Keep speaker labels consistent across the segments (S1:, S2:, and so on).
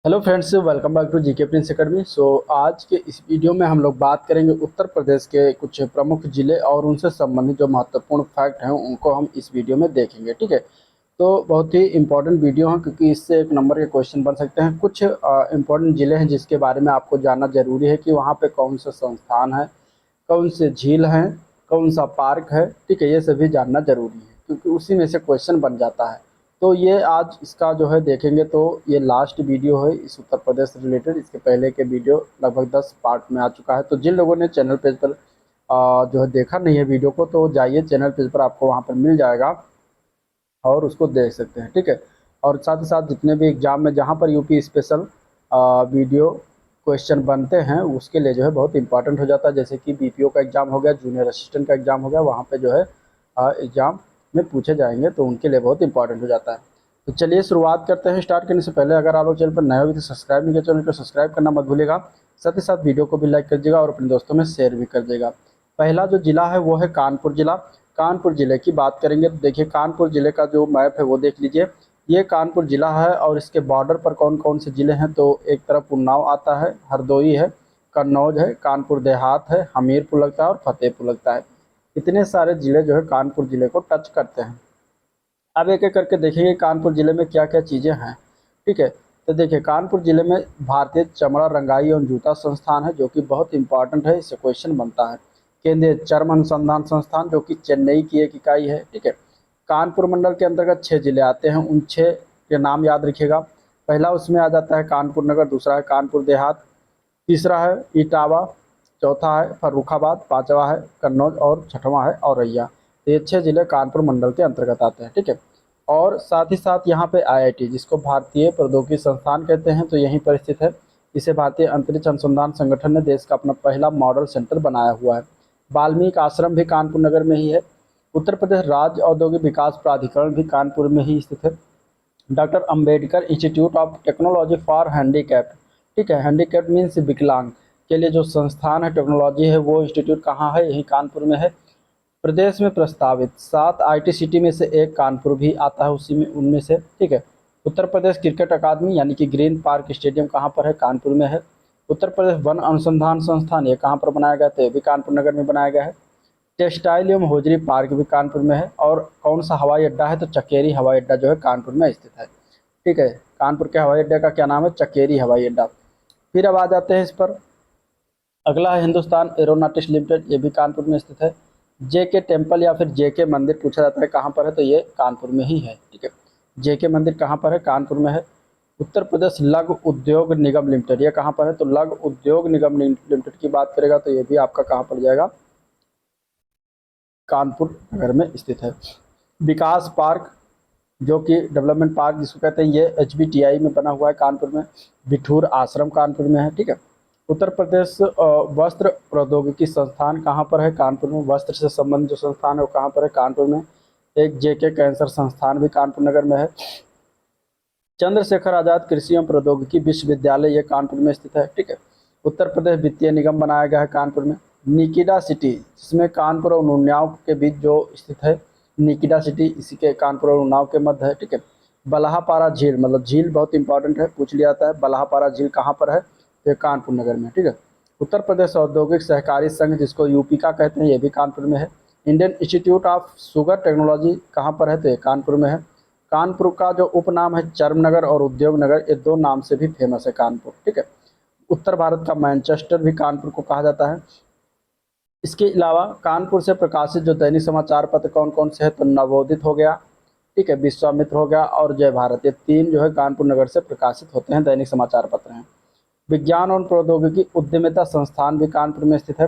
S1: Hello friends, welcome back to GK Prince Academy. आज के इस वीडियो में हम लोग बात करेंगे उत्तर प्रदेश के कुछ प्रमुख जिले और उनसे संबंधित जो महत्वपूर्ण फैक्ट हैं उनको हम इस वीडियो में देखेंगे। ठीक है, तो बहुत ही इंपॉर्टेंट वीडियो है क्योंकि इससे एक नंबर के क्वेश्चन बन सकते हैं। कुछ इंपॉर्टेंट जिले हैं जिसके बारे में आपको जानना जरूरी है कि वहाँ पे कौन सा संस्थान है, कौन से झील हैं, कौन सा पार्क है। ठीक है, ये सभी जानना जरूरी है क्योंकि उसी में से क्वेश्चन बन जाता है। तो ये आज इसका जो है देखेंगे, तो ये लास्ट वीडियो है इस उत्तर प्रदेश से रिलेटेड। इसके पहले के वीडियो लगभग 10 पार्ट में आ चुका है। तो जिन लोगों ने चैनल पेज पर जो है देखा नहीं है वीडियो को, तो जाइए चैनल पेज पर, आपको वहाँ पर मिल जाएगा और उसको देख सकते हैं। ठीक है, और साथ ही साथ जितने भी एग्जाम में जहाँ पर यूपी स्पेशल वीडियो क्वेश्चन बनते हैं उसके लिए जो है बहुत इंपॉर्टेंट हो जाता है। जैसे कि बीपीओ का एग्ज़ाम हो गया, जूनियर असिस्टेंट का एग्ज़ाम हो गया, वहाँ पे जो है एग्ज़ाम में पूछे जाएंगे, तो उनके लिए बहुत इंपॉर्टेंट हो जाता है। तो चलिए शुरुआत करते हैं। स्टार्ट करने से पहले अगर आप लोग चैनल पर नए हो तो सब्सक्राइब नहीं किया, चैनल को सब्सक्राइब करना मत भूलिएगा। साथ ही साथ वीडियो को भी लाइक कर दीजिएगा और अपने दोस्तों में शेयर भी कर दीजिएगा। पहला जो जिला है वो है कानपुर जिला। कानपुर ज़िले की बात करेंगे तो देखिए, कानपुर ज़िले का जो मैप है वो देख लीजिए। ये कानपुर ज़िला है और इसके बॉर्डर पर कौन कौन से ज़िले हैं, तो एक तरफ उन्नाव आता है, हरदोई है, कन्नौज है, कानपुर देहात है, हमीरपुर लगता है और फतेहपुर लगता है। इतने सारे ज़िले जो है कानपुर ज़िले को टच करते हैं। अब एक एक करके देखेंगे कानपुर ज़िले में क्या क्या चीज़ें हैं। ठीक है, तो देखिए कानपुर ज़िले में भारतीय चमड़ा रंगाई एवं जूता संस्थान है जो कि बहुत इंपॉर्टेंट है, इससे क्वेश्चन बनता है। केंद्रीय चर्म अनुसंधान संस्थान जो कि चेन्नई की एक इकाई है। ठीक है, कानपुर मंडल के अंतर्गत 6 जिले आते हैं, उन 6 के नाम याद रखिएगा। पहला उसमें आ जाता है कानपुर नगर, दूसरा है कानपुर देहात, तीसरा है इटावा, चौथा है फर्रुखाबाद, पांचवा है कन्नौज और छठवां है औरैया। तो ये 6 जिले कानपुर मंडल के अंतर्गत आते हैं। ठीक है, और साथ ही साथ यहाँ पे आईआईटी, जिसको भारतीय प्रौद्योगिकी संस्थान कहते हैं, तो यहीं पर स्थित है। इसे भारतीय अंतरिक्ष अनुसंधान संगठन ने देश का अपना पहला मॉडल सेंटर बनाया हुआ है। वाल्मीकि आश्रम भी कानपुर नगर में ही है। उत्तर प्रदेश राज्य औद्योगिक विकास प्राधिकरण भी कानपुर में ही स्थित है। Doctor Ambedkar institute of technology for handicapped, ठीक है, हैंडीकैप्ड मीन्स विकलांग के लिए जो संस्थान है टेक्नोलॉजी है, वो इंस्टीट्यूट कहाँ है, यही कानपुर में है। प्रदेश में प्रस्तावित 7 आईटी सिटी में से एक कानपुर भी आता है उसी में, उनमें से। ठीक है, उत्तर प्रदेश क्रिकेट अकादमी यानी कि ग्रीन पार्क स्टेडियम कहाँ पर है, कानपुर में है। उत्तर प्रदेश वन अनुसंधान संस्थान ये कहाँ पर बनाया गया, तो ये भी कानपुर नगर में बनाया गया है। टेक्सटाइल एवं होजरी पार्क भी कानपुर में है। और कौन सा हवाई अड्डा है, तो चकेरी हवाई अड्डा जो है कानपुर में स्थित है। ठीक है, कानपुर के हवाई अड्डे का क्या नाम है, चकेरी हवाई अड्डा। फिर अब आ जाते हैं इस पर, अगला है हिंदुस्तान एरोनॉटिक्स लिमिटेड, ये भी कानपुर में स्थित है। जेके टेम्पल या फिर जेके मंदिर पूछा जाता है कहाँ पर है, तो ये कानपुर में ही है। ठीक है, जेके मंदिर कहाँ पर है, कानपुर में है। उत्तर प्रदेश लघु उद्योग निगम लिमिटेड, ये कहाँ पर है, तो लघु उद्योग निगम लिमिटेड की बात करेगा तो ये भी आपका कहाँ पड़ जाएगा, कानपुर नगर में स्थित है। विकास पार्क जो कि डेवलपमेंट पार्क जिसको कहते हैं, ये एचबीटीआई में बना हुआ है कानपुर में। बिठूर आश्रम कानपुर में है। ठीक है, उत्तर प्रदेश वस्त्र प्रौद्योगिकी संस्थान कहाँ पर है, कानपुर में। वस्त्र से संबंधित जो संस्थान है वो कहाँ पर है, कानपुर में। एक जेके कैंसर संस्थान भी कानपुर नगर में है। चंद्रशेखर आजाद कृषि एवं प्रौद्योगिकी विश्वविद्यालय ये कानपुर में स्थित है। ठीक है, उत्तर प्रदेश वित्तीय निगम बनाया गया है कानपुर में। निकिडा सिटी, जिसमें कानपुर और उन्नाव के बीच जो स्थित है, निकिडा सिटी इसी के कानपुर और उन्नाव के मध्य है। ठीक है, बल्हापारा झील, मतलब झील बहुत इंपॉर्टेंट है, पूछ लिया जाता है। बल्हापारा झील कहाँ पर है, तो ये कानपुर नगर में। ठीक है, उत्तर प्रदेश औद्योगिक सहकारी संघ जिसको यूपी का कहते हैं, ये भी कानपुर में है। Indian institute of sugar technology कहाँ पर है, तो ये कानपुर में है। कानपुर का जो उपनाम है चर्मनगर और उद्योग नगर, ये 2 नाम से भी फेमस है कानपुर। ठीक है, उत्तर भारत का मैनचेस्टर भी कानपुर को कहा जाता है। इसके अलावा कानपुर से प्रकाशित जो दैनिक समाचार पत्र कौन कौन से हैं, तो नवोदित हो गया, ठीक है, विश्वामित्र हो गया और जय भारत, ये 3 जो है कानपुर नगर से प्रकाशित होते हैं दैनिक समाचार पत्र हैं। विज्ञान और प्रौद्योगिकी उद्यमिता संस्थान भी कानपुर में स्थित है।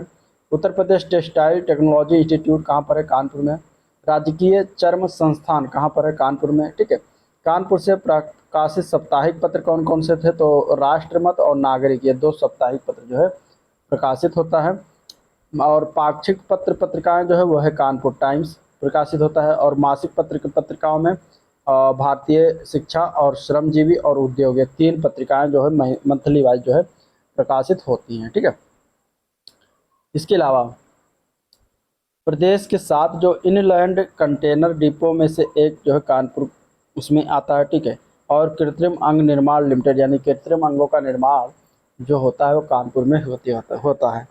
S1: Uttar Pradesh textile technology institute कहाँ पर है, कानपुर में। राजकीय चर्म संस्थान कहाँ पर है, कानपुर में। ठीक है, कानपुर से प्रकाशित साप्ताहिक पत्र कौन कौन से थे, तो राष्ट्रमत और नागरिक, ये 2 साप्ताहिक पत्र जो है प्रकाशित होता है। और पाक्षिक पत्र पत्रिकाएं जो है वो है कानपुर टाइम्स प्रकाशित होता है। और मासिक पत्रिकाओं में भारतीय शिक्षा और श्रमजीवी और उद्योग, ये 3 पत्रिकाएं जो है मंथली वाइज जो है प्रकाशित होती हैं। ठीक है, इसके अलावा प्रदेश के 7 जो इनलैंड कंटेनर डिपो में से एक जो है कानपुर उसमें आता है। ठीक है, और कृत्रिम अंग निर्माण लिमिटेड, यानी कृत्रिम अंगों का निर्माण जो होता है वो कानपुर में होता है।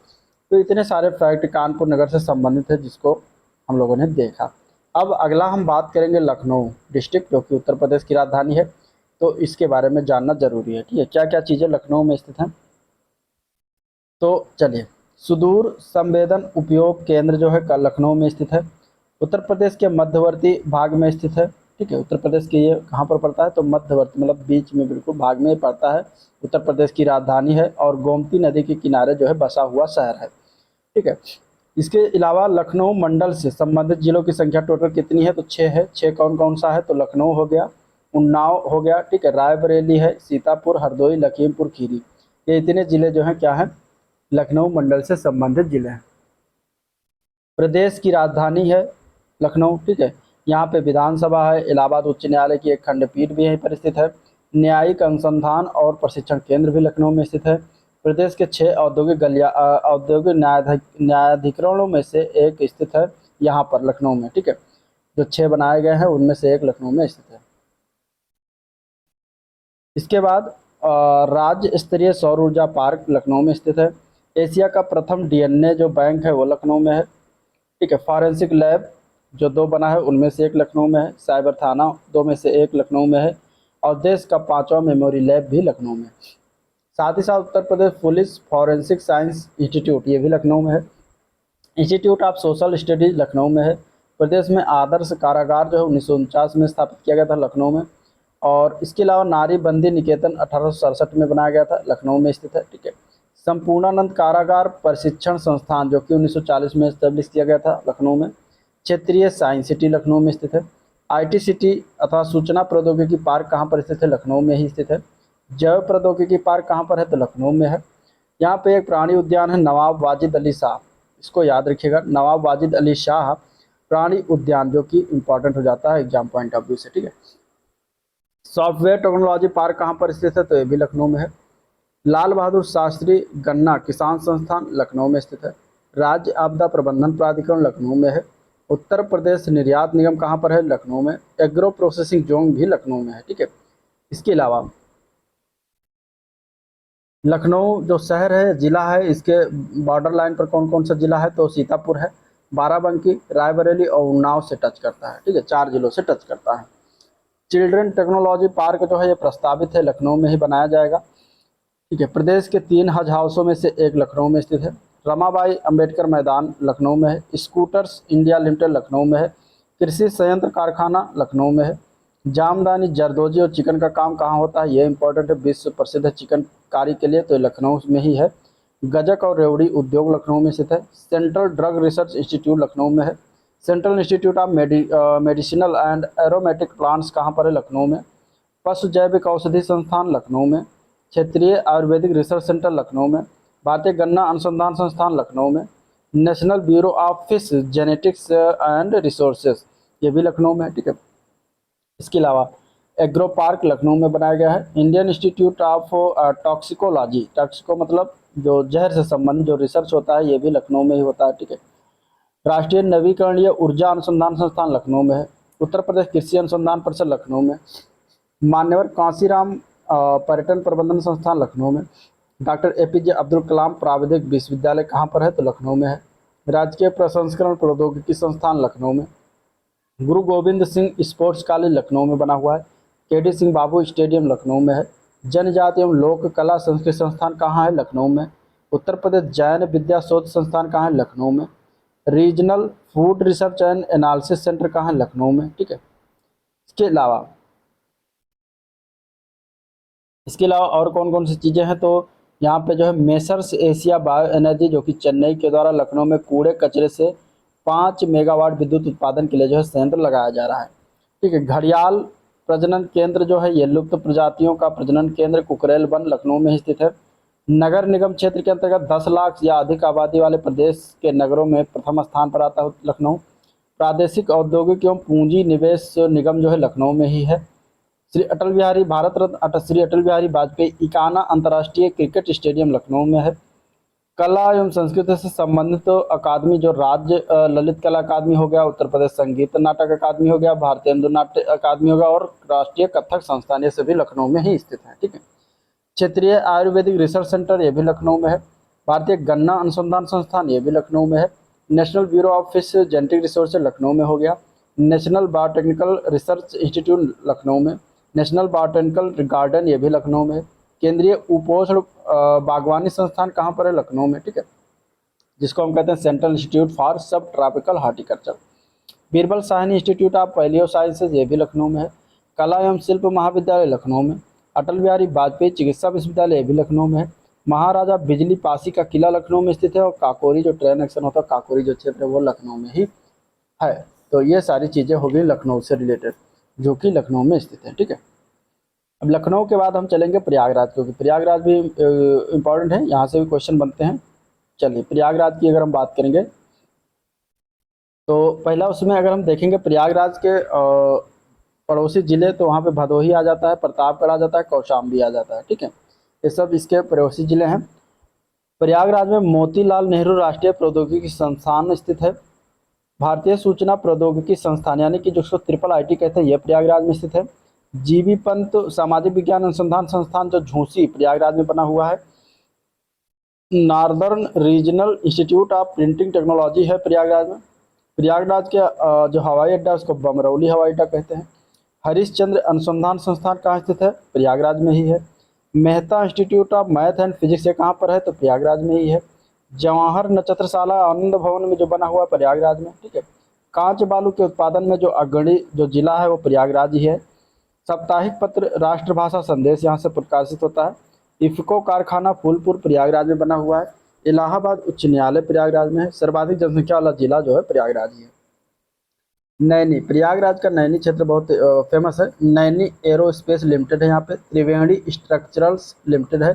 S1: तो इतने सारे फैक्ट कानपुर नगर से संबंधित है जिसको हम लोगों ने देखा। अब अगला हम बात करेंगे लखनऊ डिस्ट्रिक्ट, जो कि उत्तर प्रदेश की राजधानी है, तो इसके बारे में जानना जरूरी है। ठीक है, क्या क्या चीज़ें लखनऊ में स्थित हैं। तो चलिए, सुदूर संवेदन उपयोग केंद्र जो है लखनऊ में स्थित है, उत्तर प्रदेश के मध्यवर्ती भाग में स्थित है। ठीक है, उत्तर प्रदेश के ये कहाँ पर पड़ता है, तो मध्यवर्ती मतलब बीच में बिल्कुल भाग में पड़ता है। उत्तर प्रदेश की राजधानी है और गोमती नदी के किनारे जो है बसा हुआ शहर है। ठीक है, इसके अलावा लखनऊ मंडल से संबंधित जिलों की संख्या टोटल कितनी है, तो 6 है। 6 कौन कौन सा है, तो लखनऊ हो गया, उन्नाव हो गया, ठीक है, रायबरेली है, सीतापुर, हरदोई, लखीमपुर खीरी, ये इतने जिले जो हैं क्या हैं, लखनऊ मंडल से संबंधित जिले हैं। प्रदेश की राजधानी है लखनऊ। ठीक है, यहाँ पे विधानसभा है, इलाहाबाद उच्च न्यायालय की एक खंडपीठ भी यहीं पर स्थित है, न्यायिक अनुसंधान और प्रशिक्षण केंद्र भी लखनऊ में स्थित है। प्रदेश के 6 औद्योगिक न्यायाधिकरणों में से एक स्थित है यहाँ पर लखनऊ में। ठीक है, जो 6 बनाए गए हैं उनमें से एक लखनऊ में स्थित है। इसके बाद राज्य स्तरीय सौर ऊर्जा पार्क लखनऊ में स्थित है। एशिया का प्रथम डीएनए जो बैंक है वो लखनऊ में है। ठीक है, फॉरेंसिक लैब जो 2 बना है उनमें से एक लखनऊ में है। साइबर थाना 2 में से एक लखनऊ में है और देश का 5वां मेमोरी लैब भी लखनऊ में है। साथ ही साथ Uttar Pradesh police forensic science institute ये भी लखनऊ में है। Institute of social studies Lucknow में है। प्रदेश में आदर्श कारागार जो है 1949 में स्थापित किया गया था लखनऊ में। और इसके अलावा नारी बंदी निकेतन 1867 में बनाया गया था, लखनऊ में स्थित है। ठीक है, संपूर्णानंद कारागार प्रशिक्षण संस्थान जो कि 1940 में स्टैब्लिश किया गया था लखनऊ में। क्षेत्रीय साइंस सिटी लखनऊ में स्थित है। आईटी सिटी अथवा सूचना प्रौद्योगिकी पार्क कहाँ पर स्थित है, लखनऊ में ही स्थित है। जैव प्रौद्योगिकी पार्क कहाँ पर है, तो लखनऊ में है। यहाँ पे एक प्राणी उद्यान है नवाब वाजिद अली शाह, इसको याद रखिएगा, नवाब वाजिद अली शाह प्राणी उद्यान, जो कि इंपॉर्टेंट हो जाता है एग्जाम पॉइंट ऑफ व्यू से। ठीक है, सॉफ्टवेयर टेक्नोलॉजी पार्क कहाँ पर स्थित है, तो ये भी लखनऊ में है। लाल बहादुर शास्त्री गन्ना किसान संस्थान लखनऊ में स्थित है। राज्य आपदा प्रबंधन प्राधिकरण लखनऊ में है। उत्तर प्रदेश निर्यात निगम कहाँ पर है, लखनऊ में। एग्रो प्रोसेसिंग जोन भी लखनऊ में है। ठीक है, इसके अलावा लखनऊ जो शहर है, जिला है, इसके बॉर्डर लाइन पर कौन कौन सा जिला है, तो सीतापुर है, बाराबंकी, रायबरेली और उन्नाव से टच करता है। ठीक है, 4 जिलों से टच करता है। चिल्ड्रन टेक्नोलॉजी पार्क जो है ये प्रस्तावित है लखनऊ में ही बनाया जाएगा। ठीक है, प्रदेश के 3 हज हाउसों में से एक लखनऊ में स्थित है। रमाबाई अंबेडकर मैदान लखनऊ में है। स्कूटर्स इंडिया लिमिटेड लखनऊ में है। कृषि संयंत्र कारखाना लखनऊ में है। जामदानी, जरदोजी और चिकन का काम कहाँ होता है, ये इंपॉर्टेंट है, विश्व प्रसिद्ध है चिकनकारी के लिए, तो लखनऊ में ही है। गजक और रेवड़ी उद्योग लखनऊ में स्थित है। Central drug research institute Lucknow में है। Central institute of medicinal and aromatic plants कहाँ पर है, लखनऊ में। पशु जैविक औषधि संस्थान लखनऊ में। क्षेत्रीय आयुर्वेदिक रिसर्च सेंटर लखनऊ में। भारतीय गन्ना अनुसंधान संस्थान लखनऊ में। National bureau of fish genetics and resources ये भी लखनऊ में है। ठीक है, इसके अलावा एग्रो पार्क लखनऊ में बनाया गया है। इंडियन इंस्टीट्यूट ऑफ टॉक्सिकोलॉजी, टॉक्सिको मतलब जो जहर से संबंधित जो रिसर्च होता है ये भी लखनऊ में ही होता है। ठीक है, राष्ट्रीय नवीकरणीय ऊर्जा अनुसंधान संस्थान लखनऊ में है। उत्तर प्रदेश कृषि अनुसंधान परिषद लखनऊ में। मान्यवर कांसीराम पर्यटन प्रबंधन संस्थान लखनऊ में। डॉक्टर एपीजे अब्दुल कलाम प्राविधिक विश्वविद्यालय कहाँ पर है, तो लखनऊ में है। राजकीय प्रसंस्करण प्रौद्योगिकी संस्थान लखनऊ में। गुरु गोविंद सिंह स्पोर्ट्स कॉलेज लखनऊ में बना हुआ है। केडी सिंह बाबू स्टेडियम लखनऊ में है। जनजाति एवं लोक कला संस्कृति संस्थान कहाँ है, लखनऊ में। उत्तर प्रदेश जैन विद्या शोध संस्थान कहाँ है, लखनऊ में। Regional food research and analysis centre कहाँ है, लखनऊ में। ठीक है, इसके अलावा और कौन कौन सी चीज़ें हैं, तो यहाँ पे जो है मेसर्स एशिया बायो एनर्जी जो कि चेन्नई के द्वारा लखनऊ में कूड़े कचरे से 5 मेगावाट विद्युत उत्पादन के लिए जो है संयंत्र लगाया जा रहा है। ठीक है, घड़ियाल प्रजनन केंद्र जो है ये लुप्त प्रजातियों का प्रजनन केंद्र कुकरेल वन लखनऊ में स्थित है। नगर निगम क्षेत्र के अंतर्गत 10 लाख या अधिक आबादी वाले प्रदेश के नगरों में प्रथम स्थान पर आता है लखनऊ। प्रादेशिक औद्योगिक एवं पूंजी निवेश निगम जो है लखनऊ में ही है। श्री अटल बिहारी भारत रत्न श्री अटल बिहारी वाजपेयी इकाना अंतर्राष्ट्रीय क्रिकेट स्टेडियम लखनऊ में है। कला एवं संस्कृति से संबंधित तो अकादमी जो राज्य ललित कला अकादमी हो गया, उत्तर प्रदेश संगीत नाटक अकादमी हो गया, भारतीय हिंदू नाट्य अकादमी हो गया और राष्ट्रीय कथक संस्थान, ये सभी लखनऊ में ही स्थित है। ठीक है। क्षेत्रीय आयुर्वेदिक रिसर्च सेंटर, ये भी लखनऊ में है। भारतीय गन्ना अनुसंधान संस्थान, ये भी लखनऊ में है। National bureau of fish genetic resource Lucknow में हो गया। National biotechnical research institute Lucknow में। नेशनल बायोटेक्निकल गार्डन, ये भी लखनऊ में है। केंद्रीय उपोष्ण बागवानी संस्थान कहाँ पर है? लखनऊ में। ठीक है, जिसको हम कहते हैं Central Institute for Subtropical Horticulture. Birbal Sahni Institute of Palaeosciences, ये भी लखनऊ में है। कला एवं शिल्प महाविद्यालय लखनऊ में। अटल बिहारी वाजपेयी चिकित्सा विश्वविद्यालय, ये भी लखनऊ में है। महाराजा बिजली पासी का किला लखनऊ में स्थित है और काकोरी जो ट्रेन एक्शन होता है, काकोरी जो क्षेत्र है वो लखनऊ में ही है। तो ये सारी चीज़ें हो गई लखनऊ से रिलेटेड, जो कि लखनऊ में स्थित है। ठीक है। अब लखनऊ के बाद हम चलेंगे प्रयागराज, क्योंकि प्रयागराज भी इम्पॉर्टेंट है, यहाँ से भी क्वेश्चन बनते हैं। चलिए, प्रयागराज की अगर हम बात करेंगे तो पहला उसमें अगर हम देखेंगे प्रयागराज के पड़ोसी जिले, तो वहाँ पे भदोही आ जाता है, प्रतापगढ़ आ जाता है, कौशाम्बी आ जाता है। ठीक है, ये सब इसके पड़ोसी जिले हैं। प्रयागराज में मोतीलाल नेहरू राष्ट्रीय प्रौद्योगिकी संस्थान स्थित है। भारतीय सूचना प्रौद्योगिकी संस्थान, यानी कि जिसको ट्रिपल आईटी कहते हैं, यह प्रयागराज में स्थित है। जीबी पंत सामाजिक विज्ञान अनुसंधान संस्थान जो झूसी प्रयागराज में बना हुआ है। Northern regional institute of printing technology है प्रयागराज में। प्रयागराज के जो हवाई अड्डा है उसको बमरौली हवाई अड्डा कहते हैं। हरिश्चंद्र अनुसंधान संस्थान कहाँ स्थित है? प्रयागराज में ही है। Mehta institute of math and physics ये कहाँ पर है? तो प्रयागराज में ही है। जवाहर नक्षत्रशाला आनंद भवन में जो बना हुआ है प्रयागराज में। ठीक है। कांच बालू के उत्पादन में जो अग्रणी जो जिला है वो प्रयागराज ही है। साप्ताहिक पत्र राष्ट्रभाषा संदेश यहाँ से प्रकाशित होता है। इफ्को कारखाना फूलपुर प्रयागराज में बना हुआ है। इलाहाबाद उच्च न्यायालय प्रयागराज में है। सर्वाधिक जनसंख्या वाला जिला जो है प्रयागराज ही है। नैनी, प्रयागराज का नैनी क्षेत्र बहुत फेमस है। नैनी एरोस्पेस लिमिटेड है यहाँ पे। त्रिवेणी स्ट्रक्चरल्स लिमिटेड है।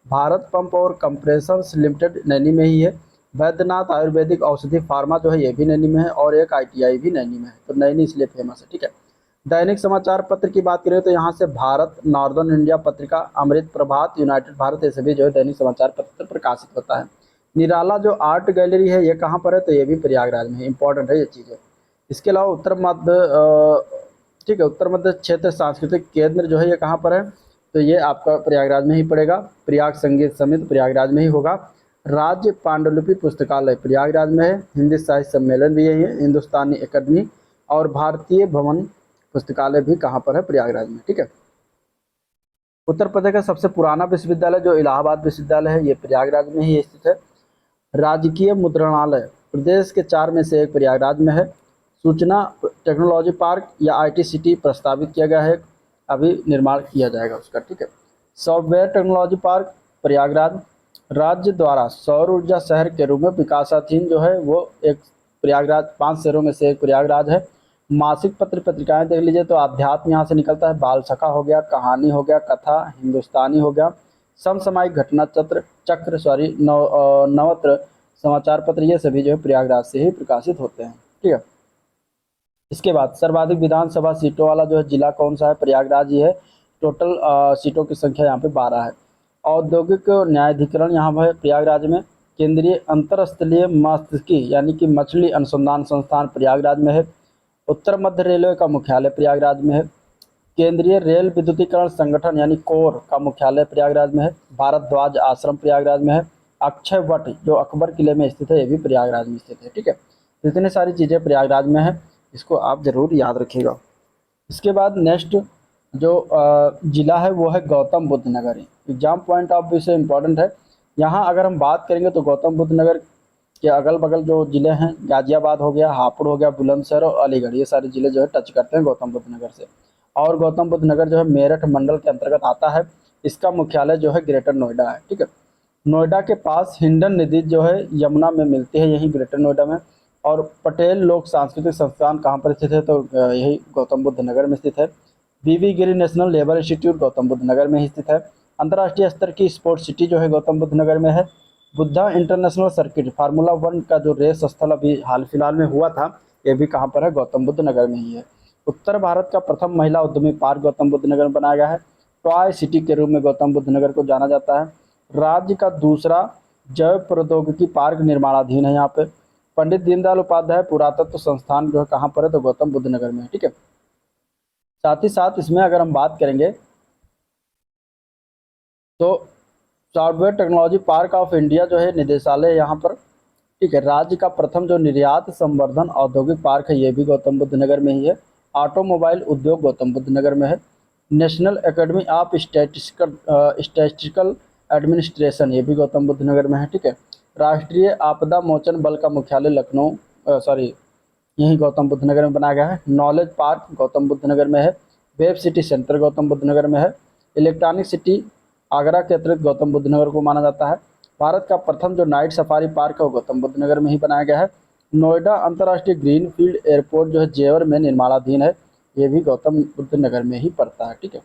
S1: भारत पंप और कंप्रेशर्स लिमिटेड नैनी में ही है। वैद्यनाथ आयुर्वेदिक औषधि फार्मा जो है ये भी नैनी में है और एक आईटीआई भी नैनी में है। तो नैनी इसलिए फेमस है। ठीक है। दैनिक समाचार पत्र की बात करें तो यहाँ से भारत, नॉर्दर्न इंडिया पत्रिका, अमृत प्रभात, यूनाइटेड भारत, ये सभी जो है दैनिक समाचार पत्र प्रकाशित होता है। निराला जो आर्ट गैलरी है ये कहाँ पर है? तो ये भी प्रयागराज में है। इंपॉर्टेंट है ये चीज़ें। इसके अलावा उत्तर मध्य ठीक है, उत्तर मध्य क्षेत्र सांस्कृतिक केंद्र जो है ये कहाँ पर है? तो ये आपका प्रयागराज में ही पड़ेगा। प्रयाग संगीत समिति प्रयागराज में ही होगा। राज्य पांडुलिपि पुस्तकालय प्रयागराज में है। हिंदी साहित्य सम्मेलन भी यही है। हिंदुस्तानी अकादमी और भारतीय भवन पुस्तकालय भी कहाँ पर है? प्रयागराज में। ठीक है। उत्तर प्रदेश का सबसे पुराना विश्वविद्यालय जो इलाहाबाद विश्वविद्यालय है ये प्रयागराज में ही स्थित है। राजकीय मुद्रणालय प्रदेश के 4 में से एक प्रयागराज में है। सूचना टेक्नोलॉजी पार्क या आईटी सिटी प्रस्तावित किया गया है, अभी निर्माण किया जाएगा उसका। ठीक है। सॉफ्टवेयर टेक्नोलॉजी पार्क प्रयागराज राज्य द्वारा सौर ऊर्जा शहर के रूप में विकासाधीन जो है वो एक प्रयागराज 5 शहरों में से एक प्रयागराज है। मासिक पत्र पत्रिकाएं देख लीजिए तो अध्यात्म यहाँ से निकलता है। बाल सखा हो गया, कहानी हो गया, कथा, हिंदुस्तानी हो गया, समसामयिक घटना चक्र नवत्र समाचार पत्र, ये सभी जो है प्रयागराज से ही प्रकाशित होते हैं। ठीक है। इसके बाद सर्वाधिक विधानसभा सीटों वाला जो है जिला कौन सा है? प्रयागराज ही है। टोटल सीटों की संख्या यहाँ पे 12 है। औद्योगिक न्यायाधिकरण यहाँ पर प्रयागराज में। केंद्रीय अंतरस्थलीय मत्स्यिकी यानी कि मछली अनुसंधान संस्थान प्रयागराज में है। उत्तर मध्य रेलवे का मुख्यालय प्रयागराज में है। केंद्रीय रेल विद्युतीकरण संगठन यानी कोर का मुख्यालय प्रयागराज में है। भारद्वाज आश्रम प्रयागराज में है। अक्षय वट जो अकबर किले में स्थित है ये भी प्रयागराज में स्थित है। ठीक है। तो इतनी सारी चीज़ें प्रयागराज में है, इसको आप ज़रूर याद रखिएगा। इसके बाद नेक्स्ट जो ज़िला है वो है गौतम बुद्ध नगर। एग्जाम पॉइंट ऑफ व्यू से इम्पॉर्टेंट है। यहाँ अगर हम बात करेंगे तो गौतम बुद्ध नगर के अगल बगल जो ज़िले हैं, गाज़ियाबाद हो गया, हापुड़ हो गया, बुलंदशहर और अलीगढ़, ये सारे ज़िले जो है टच करते हैं गौतम बुद्ध नगर से। और गौतम बुद्ध नगर जो है मेरठ मंडल के अंतर्गत आता है। इसका मुख्यालय जो है ग्रेटर नोएडा है। ठीक है। नोएडा के पास हिंडन नदी जो है यमुना में मिलती है, यही ग्रेटर नोएडा में। और पटेल लोक सांस्कृतिक संस्थान कहाँ पर स्थित है? तो यही गौतम बुद्ध नगर में स्थित है। V V Giri national labour institute Gautam Buddh Nagar में ही स्थित है। अंतर्राष्ट्रीय स्तर की स्पोर्ट्स सिटी जो है गौतम बुद्ध नगर में है। बुद्धा इंटरनेशनल सर्किट फार्मूला 1 का जो रेस स्थल अभी हाल फिलहाल में हुआ था ये भी कहाँ पर है? गौतम बुद्ध नगर में ही है। उत्तर भारत का प्रथम महिला उद्यमी पार्क गौतम बुद्ध नगर में बनाया गया है। टॉय सिटी के रूप में गौतम बुद्ध नगर को जाना जाता है। राज्य का दूसरा जैव प्रौद्योगिकी पार्क निर्माणाधीन है यहाँ पे। पंडित दीनदयाल उपाध्याय पुरातत्व संस्थान जो है कहाँ पर है, तो गौतम बुद्ध नगर में है, ठीक है। साथ ही साथ इसमें अगर हम बात करेंगे तो software technology park of India जो है निदेशालय यहाँ पर, ठीक है। राज्य का प्रथम जो निर्यात संवर्धन औद्योगिक पार्क है ये भी गौतम बुद्ध नगर में ही है। ऑटोमोबाइल उद्योग गौतम बुद्ध नगर में है। National academy of statistical administration ये भी गौतम बुद्ध नगर में है, ठीक है। राष्ट्रीय आपदा मोचन बल का मुख्यालय लखनऊ यही गौतम बुद्ध नगर में बनाया गया है। नॉलेज पार्क गौतम बुद्ध नगर में है। Web city centre Gautam Buddh Nagar में है। इलेक्ट्रॉनिक सिटी आगरा के अतिरिक्त गौतम बुद्ध नगर को माना जाता है। भारत का प्रथम जो नाइट सफारी पार्क है वो गौतम बुद्ध नगर में ही बनाया गया है। नोएडा अंतर्राष्ट्रीय ग्रीनफील्ड एयरपोर्ट जो है जेवर में निर्माणाधीन है, ये भी गौतम बुद्ध नगर में ही पड़ता है, ठीक है।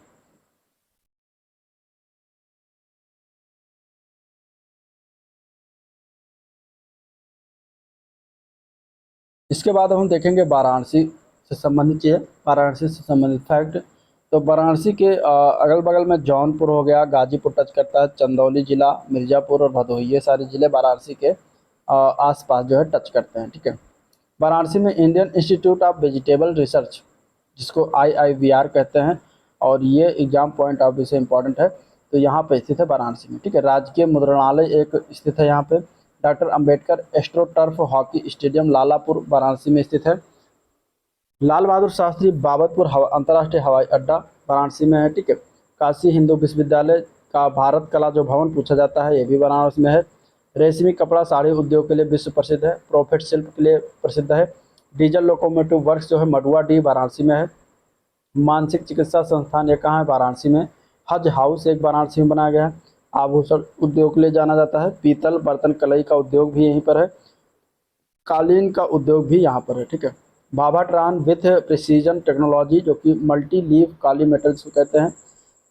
S1: इसके बाद हम देखेंगे वाराणसी से संबंधित चीज़, वाराणसी से संबंधित फैक्ट। तो वाराणसी के अगल बगल में जौनपुर हो गया, गाजीपुर टच करता है, चंदौली जिला, मिर्ज़ापुर और भदोही, ये सारे ज़िले वाराणसी के आसपास जो है टच करते हैं, ठीक है। वाराणसी में Indian institute of vegetable research जिसको IIVR कहते हैं, और ये एग्जाम पॉइंट ऑफ व्यू से इम्पॉर्टेंट है, तो यहाँ पे स्थित है वाराणसी में, ठीक है। राजकीय मुद्रणालय एक स्थित है यहाँ पे। Doctor Ambedkar astro turf hockey stadium Lalapur Varanasi में स्थित है। लाल बहादुर शास्त्री बाबतपुर अंतर्राष्ट्रीय हवाई अड्डा वाराणसी में है, ठीक है। काशी हिंदू विश्वविद्यालय का भारत कला जो भवन पूछा जाता है ये भी वाराणसी में है। रेशमी कपड़ा साड़ी उद्योग के लिए विश्व प्रसिद्ध है। प्रोफेट शिल्प के लिए प्रसिद्ध है। डीजल लोकोमोटिव वर्क्स जो है मडुआ डी वाराणसी में है। मानसिक चिकित्सा संस्थान ये कहाँ है, वाराणसी में। हज हाउस एक वाराणसी में बनाया गया है। आभूषण उद्योग के लिए जाना जाता है। पीतल बर्तन कलई का उद्योग भी यहीं पर है। कालीन का उद्योग भी यहाँ पर है, ठीक है। भाभाट्रान विथ प्रिसीजन टेक्नोलॉजी जो कि मल्टी लीफ काली मेटल्स कहते हैं,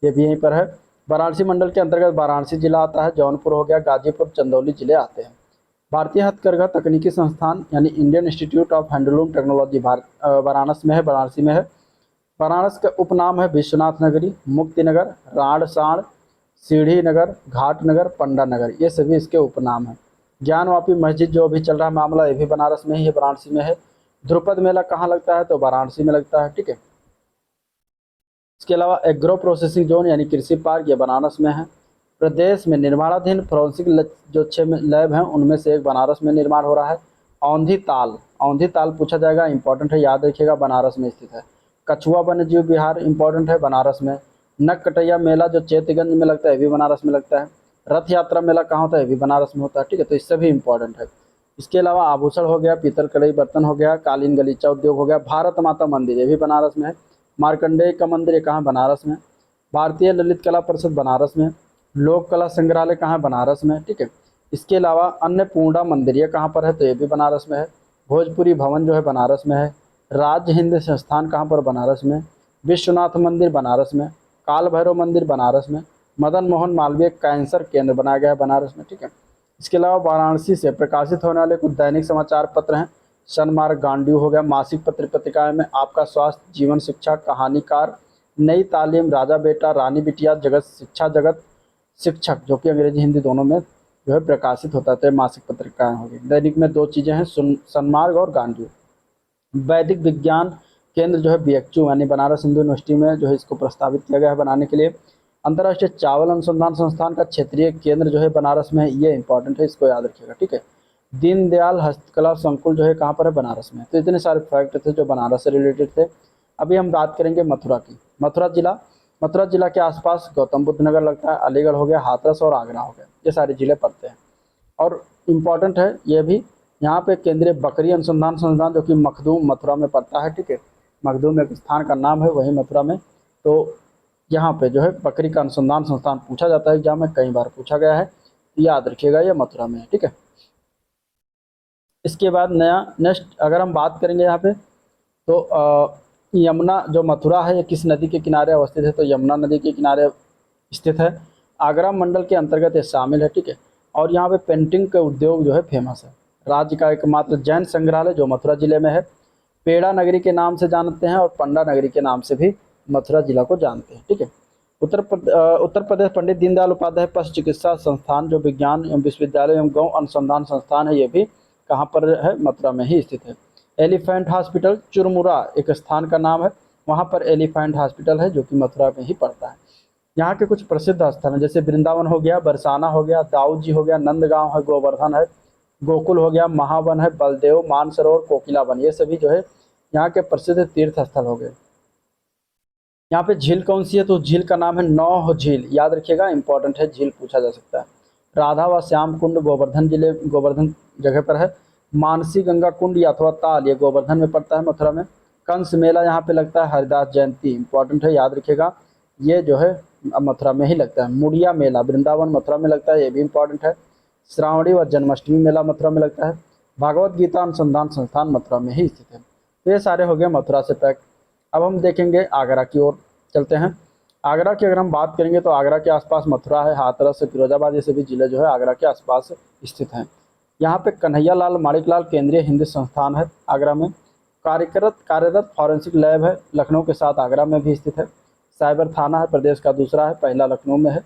S1: ये भी यहीं पर है। वाराणसी मंडल के अंतर्गत वाराणसी जिला आता है, जौनपुर हो गया, गाजीपुर, चंदौली जिले आते हैं। भारतीय हथकरघा तकनीकी संस्थान यानी Indian institute of handloom technology Varanasi में है, वाराणसी में है। वाराणसी का उपनाम है विश्वनाथ नगरी, मुक्ति नगर, राणसाण, सीढ़ी नगर, घाट नगर, पंडा नगर, ये सभी इसके उपनाम हैं। ज्ञानवापी मस्जिद जो अभी चल रहा है मामला, ये भी बनारस में ही है, वाराणसी में है। ध्रुपद मेला कहाँ लगता है, तो वाराणसी में लगता है, ठीक है। इसके अलावा एग्रो प्रोसेसिंग जोन यानी कृषि पार्क ये बनारस में है। प्रदेश में निर्माणाधीन फोरेंसिक जो 6 लैब हैं उनमें से एक बनारस में निर्माण हो रहा है। औंधी ताल पूछा जाएगा, इंपॉर्टेंट है, याद रखिएगा, बनारस में स्थित है। कछुआ वन्य जीव विहार इंपॉर्टेंट है, बनारस में। नककटैया मेला जो चैत्यगंज में लगता है ये भी बनारस में लगता है। रथ यात्रा मेला कहाँ होता है, ये भी बनारस में होता है, ठीक है। तो इससे भी इंपॉर्टेंट है। इसके अलावा आभूषण हो गया, पीतल कढ़ाई बर्तन हो गया, कालीन गलीचा उद्योग हो गया। भारत माता मंदिर ये भी बनारस में है। मार्कंडेय का मंदिर ये कहाँ, बनारस में। भारतीय ललित कला परिषद बनारस में। लोक कला संग्रहालय कहाँ, बनारस में, ठीक है। इसके अलावा अन्नपूर्णा मंदिर ये कहाँ पर है, तो ये भी बनारस में है। भोजपुरी भवन जो है बनारस में है। राज्य हिंद संस्थान कहाँ पर, बनारस में। विश्वनाथ मंदिर बनारस में। काल भैरव मंदिर बनारस में। मदन मोहन मालवीय कैंसर केंद्र बनाया गया है बनारस में, ठीक है। इसके अलावा वाराणसी से प्रकाशित होने वाले कुछ दैनिक समाचार पत्र हैं। सनमार्ग गांडीव हो गया, मासिक पत्र पत्रिकाएं में आपका स्वास्थ्य, जीवन शिक्षा, कहानीकार, नई तालीम, राजा बेटा, रानी बिटिया, जगत शिक्षा, जगत शिक्षक जो कि अंग्रेजी हिंदी दोनों में जो है प्रकाशित होता है, तो मासिक पत्रिकाएं होगी। दैनिक में 2 चीज़ें हैं, सन्मार्ग और गांडीव। वैदिक विज्ञान केंद्र जो है BHU यानी बनारस हिंदू यूनिवर्सिटी में जो है इसको प्रस्तावित किया गया है बनाने के लिए। अंतर्राष्ट्रीय चावल अनुसंधान संस्थान का क्षेत्रीय केंद्र जो है बनारस में है, ये इंपॉर्टेंट है, इसको याद रखिएगा, ठीक है। दीनदयाल हस्तकला संकुल जो है कहाँ पर है, बनारस में। तो इतने सारे फैक्ट थे जो बनारस से रिलेटेड थे। अभी हम बात करेंगे मथुरा की। मथुरा जिला के आसपास गौतम बुद्ध नगर लगता है, अलीगढ़ हो गया, हाथरस और आगरा हो गया, ये सारे जिले पड़ते हैं। और इम्पॉर्टेंट है ये भी, यहाँ पे केंद्रीय बकरी अनुसंधान संस्थान जो कि मखदूम मथुरा में पड़ता है, ठीक है। मखदूम एक स्थान का नाम है वही मथुरा में। तो यहाँ पे जो है बकरी का अनुसंधान संस्थान पूछा जाता है एग्जाम में, कई बार पूछा गया है, याद रखिएगा, ये मथुरा में है, ठीक है। इसके बाद नेक्स्ट अगर हम बात करेंगे यहाँ पे तो यमुना जो मथुरा है ये किस नदी के किनारे अवस्थित है, तो यमुना नदी के किनारे स्थित है। आगरा मंडल के अंतर्गत ये शामिल है, ठीक है। और यहाँ पे पेंटिंग के उद्योग जो है फेमस है। राज्य का एकमात्र जैन संग्रहालय जो मथुरा जिले में है। पेड़ा नगरी के नाम से जानते हैं और पंडा नगरी के नाम से भी मथुरा जिला को जानते हैं, ठीक है। उत्तर प्रदेश पंडित दीनदयाल उपाध्याय पशु चिकित्सा संस्थान जो विज्ञान एवं विश्वविद्यालय एवं गौ अनुसंधान संस्थान है, ये भी कहाँ पर है, मथुरा में ही स्थित है। एलिफेंट हॉस्पिटल चुरमुरा एक स्थान का नाम है, वहाँ पर एलिफेंट हॉस्पिटल है जो कि मथुरा में ही पड़ता है। यहाँ के कुछ प्रसिद्ध स्थल हैं जैसे वृंदावन हो गया, बरसाना हो गया, दाऊद जी हो गया, नंदगांव है, गोवर्धन है, गोकुल हो गया, महावन है, बलदेव, मानसरोवर, कोकिलावन, ये सभी जो है यहाँ के प्रसिद्ध तीर्थ स्थल हो गए। यहाँ पे झील कौन सी है, तो झील का नाम है नौह झील, याद रखिएगा, इंपॉर्टेंट है, झील पूछा जा सकता है। राधा व श्याम कुंड गोवर्धन जगह पर है। मानसी गंगा कुंड या अथवा ताल, ये गोवर्धन में पड़ता है, मथुरा में। कंस मेला यहाँ पे लगता है, हरिदास जयंती इंपॉर्टेंट है, याद रखिएगा, ये जो है मथुरा में ही लगता है। मुड़िया मेला वृंदावन मथुरा में लगता है, ये भी इंपॉर्टेंट है। श्रावणी व जन्माष्टमी मेला मथुरा में लगता है। भागवत गीता अनुसंधान संस्थान मथुरा में ही स्थित है। तो ये सारे हो गए मथुरा से पैक। अब हम देखेंगे आगरा की ओर चलते हैं। आगरा की अगर हम बात करेंगे तो आगरा के आसपास मथुरा है, हाथरस से फिरोजाबाद, ये सभी जिले जो है आगरा के आसपास स्थित हैं। यहाँ पे कन्हैया लाल माणिकलाल केंद्रीय हिंदी संस्थान है आगरा में। कार्यरत फॉरेंसिक लैब है, लखनऊ के साथ आगरा में भी स्थित है। साइबर थाना है, प्रदेश का दूसरा है, पहला लखनऊ में है।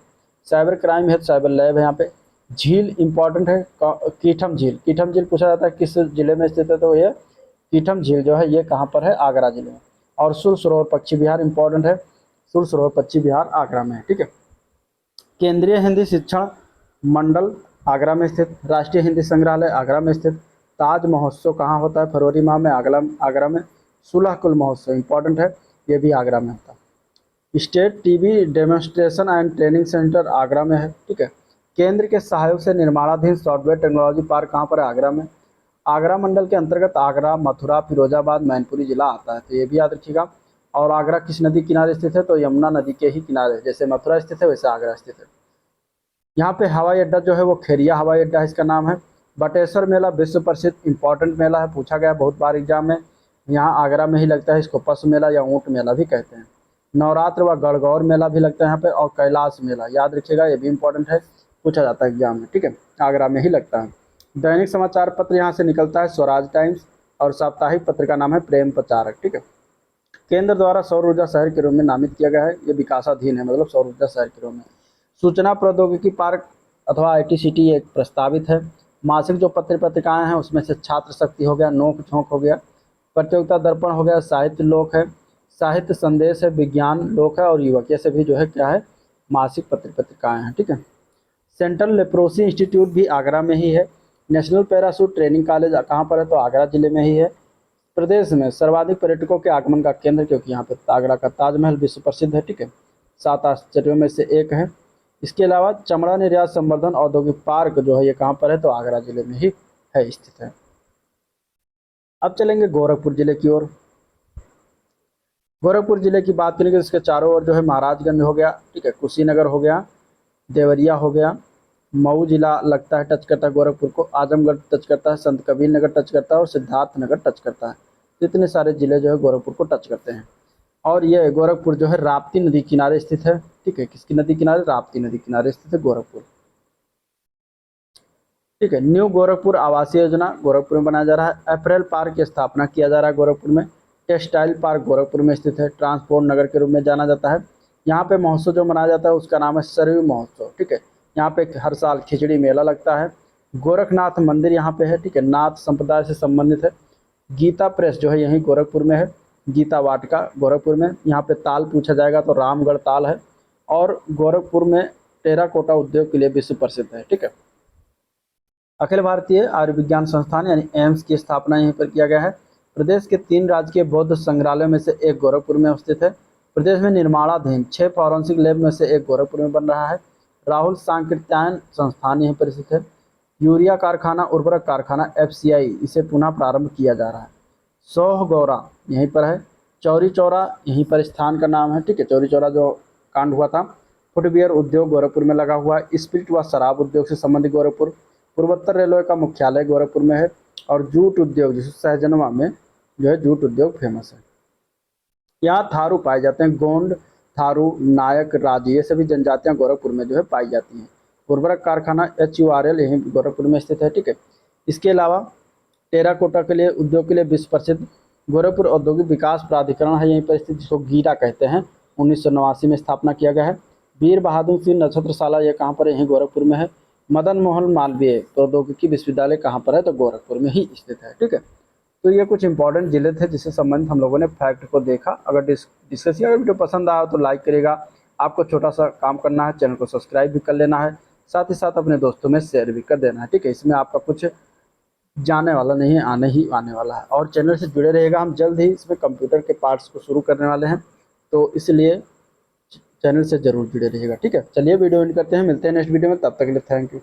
S1: साइबर क्राइम है, साइबर लैब है यहाँ पे। झील इंपॉर्टेंट है, कीठम झील, कीठम झील पूछा जाता है किस जिले में स्थित है, तो ये कीठम झील जो है ये कहाँ पर है, आगरा जिले में। और सुर सरोवर पक्षी विहार इंपॉर्टेंट है, सुर सरोवर पक्षी विहार आगरा में है, ठीक है। केंद्रीय हिंदी शिक्षण मंडल आगरा में स्थित। राष्ट्रीय हिंदी संग्रहालय आगरा में स्थित। ताज महोत्सव कहाँ होता है, फरवरी माह में आगरा में। सुलह कुल महोत्सव इंपॉर्टेंट है, ये भी आगरा में होता है। State TV demonstration and training centre Agra में है, ठीक है। केंद्र के सहयोग से निर्माणाधीन सॉफ्टवेयर टेक्नोलॉजी पार्क कहाँ पर है, आगरा में। आगरा मंडल के अंतर्गत आगरा, मथुरा, फिरोजाबाद, मैनपुरी जिला आता है, तो ये भी याद रखिएगा। और आगरा किस नदी किनारे स्थित है, तो यमुना नदी के ही किनारे, जैसे मथुरा स्थित है वैसे आगरा स्थित है। यहाँ पे हवाई अड्डा जो है वो खेरिया हवाई अड्डा है, इसका नाम है। बटेश्वर मेला विश्व प्रसिद्ध इंपॉर्टेंट मेला है, पूछा गया बहुत बार एग्जाम में। यहाँ आगरा में ही लगता है, इसको पशु मेला या ऊँट मेला भी कहते हैं। नवरात्र व गणगौर मेला भी लगता है यहाँ पे। और कैलाश मेला याद रखिएगा, ये भी इंपॉर्टेंट है, पूछा जाता है एग्जाम में, ठीक है, आगरा में ही लगता है। दैनिक समाचार पत्र यहाँ से निकलता है, स्वराज टाइम्स, और साप्ताहिक पत्र का नाम है प्रेम प्रचारक, ठीक है। केंद्र द्वारा सौर ऊर्जा शहर के रूप में नामित किया गया है, ये विकासाधीन है, मतलब सौर ऊर्जा शहर के रूप में। सूचना प्रौद्योगिकी पार्क अथवा ITCT एक प्रस्तावित है। मासिक जो पत्र पत्रिकाएं हैं उसमें से छात्र शक्ति हो गया, नोक झोंक हो गया, प्रतियोगिता दर्पण हो गया, साहित्य लोक है, साहित्य संदेश है, विज्ञान लोक है, और युवक, ये सभी जो है क्या है, मासिक पत्र पत्रिकाएं हैं, ठीक है। सेंट्रल लेप्रोसी इंस्टीट्यूट भी आगरा में ही है। नेशनल पैराशूट ट्रेनिंग कॉलेज कहाँ पर है, तो आगरा जिले में ही है। प्रदेश में सर्वाधिक पर्यटकों के आगमन का केंद्र, क्योंकि यहाँ पे आगरा का ताजमहल विश्व प्रसिद्ध है, ठीक है, 7 आश्चर्यों में से एक है। इसके अलावा चमड़ा निर्यात संवर्धन औद्योगिक पार्क जो है ये कहाँ पर है, तो आगरा जिले में ही है, स्थित है। अब चलेंगे गोरखपुर जिले की ओर। गोरखपुर जिले की बात करेंगे, इसके चारों ओर जो है महाराजगंज हो गया, ठीक है, कुशीनगर हो गया, देवरिया हो गया, मऊ जिला लगता है, टच करता है गोरखपुर को, आजमगढ़ टच करता है, संत कबीर नगर टच करता है, और सिद्धार्थ नगर टच करता है। इतने सारे जिले जो है गोरखपुर को टच करते हैं। और ये गोरखपुर जो है राप्ती नदी किनारे स्थित है, ठीक है, किसकी नदी किनारे, राप्ती नदी किनारे स्थित है गोरखपुर, ठीक है। न्यू गोरखपुर आवासीय योजना गोरखपुर में बनाया जा रहा है। अप्रैल पार्क की स्थापना किया जा रहा है गोरखपुर में। टेक्सटाइल पार्क गोरखपुर में स्थित है, ट्रांसपोर्ट नगर के रूप में जाना जाता है। यहाँ पे महोत्सव जो मनाया जाता है उसका नाम है सरयू महोत्सव, ठीक है। यहाँ पे हर साल खिचड़ी मेला लगता है। गोरखनाथ मंदिर यहाँ पे है, ठीक है, नाथ संप्रदाय से संबंधित है। गीता प्रेस जो है यहीं गोरखपुर में है। गीता वाटिका गोरखपुर में। यहाँ पे ताल पूछा जाएगा तो रामगढ़ ताल है। और गोरखपुर में टेराकोटा उद्योग के लिए विश्व प्रसिद्ध है, ठीक है। अखिल भारतीय आयुर्विज्ञान संस्थान यानी एम्स की स्थापना यहीं पर किया गया है। प्रदेश के 3 राजकीय बौद्ध संग्रहालयों में से एक गोरखपुर में स्थित है। प्रदेश में निर्माणाधीन 6 फॉरेंसिक लैब में से एक गोरखपुर में बन रहा है। राहुल सांकृत्यायन संस्थान यहीं पर स्थित है। यूरिया कारखाना, उर्वरक कारखाना FCI, इसे पुनः प्रारंभ किया जा रहा है। सोह गौरा यहीं पर है। चौरी चौरा यहीं पर स्थान का नाम है, ठीक है, चौरी चौरा जो कांड हुआ था। फुटवियर उद्योग गोरखपुर में लगा हुआ है। स्पिरिट व शराब उद्योग से संबंधित गोरखपुर। पूर्वोत्तर रेलवे का मुख्यालय गोरखपुर में है। और जूट उद्योग, जिसे सहजनवा में जो है जूट उद्योग फेमस है। यहाँ थारू पाए जाते हैं, गोंड, थारू, नायक, राजी, ये सभी जनजातियाँ गोरखपुर में जो है पाई जाती हैं। उर्वरक कारखाना HURL यहीं गोरखपुर में स्थित है, ठीक है। इसके अलावा टेराकोटा के लिए उद्योग के लिए विश्व प्रसिद्ध गोरखपुर औद्योगिक विकास प्राधिकरण है यहीं पर स्थित, जिसको गीरा कहते हैं, 1989 में स्थापना किया गया है। वीर बहादुर सिंह नक्षत्रशाला ये कहाँ पर है? यहीं गोरखपुर में है। मदन मोहन मालवीय प्रौद्योगिकी विश्वविद्यालय कहाँ पर है? तो गोरखपुर में ही स्थित है। ठीक है, तो ये कुछ इंपॉर्टेंट जिले थे जिससे संबंधित हम लोगों ने फैक्ट को देखा। अगर डिस्कस किया, अगर वीडियो पसंद आया तो लाइक करिएगा। आपको छोटा सा काम करना है, चैनल को सब्सक्राइब भी कर लेना है, साथ ही साथ अपने दोस्तों में शेयर भी कर देना है। ठीक है, इसमें आपका कुछ जाने वाला नहीं है, आने वाला है। और चैनल से जुड़े रहेगा, हम जल्द ही इसमें कंप्यूटर के पार्ट्स को शुरू करने वाले हैं, तो इसलिए चैनल से ज़रूर जुड़े रहिएगा। ठीक है, चलिए वीडियो एंड करते हैं, मिलते हैं नेक्स्ट वीडियो में, तब तक के लिए थैंक यू।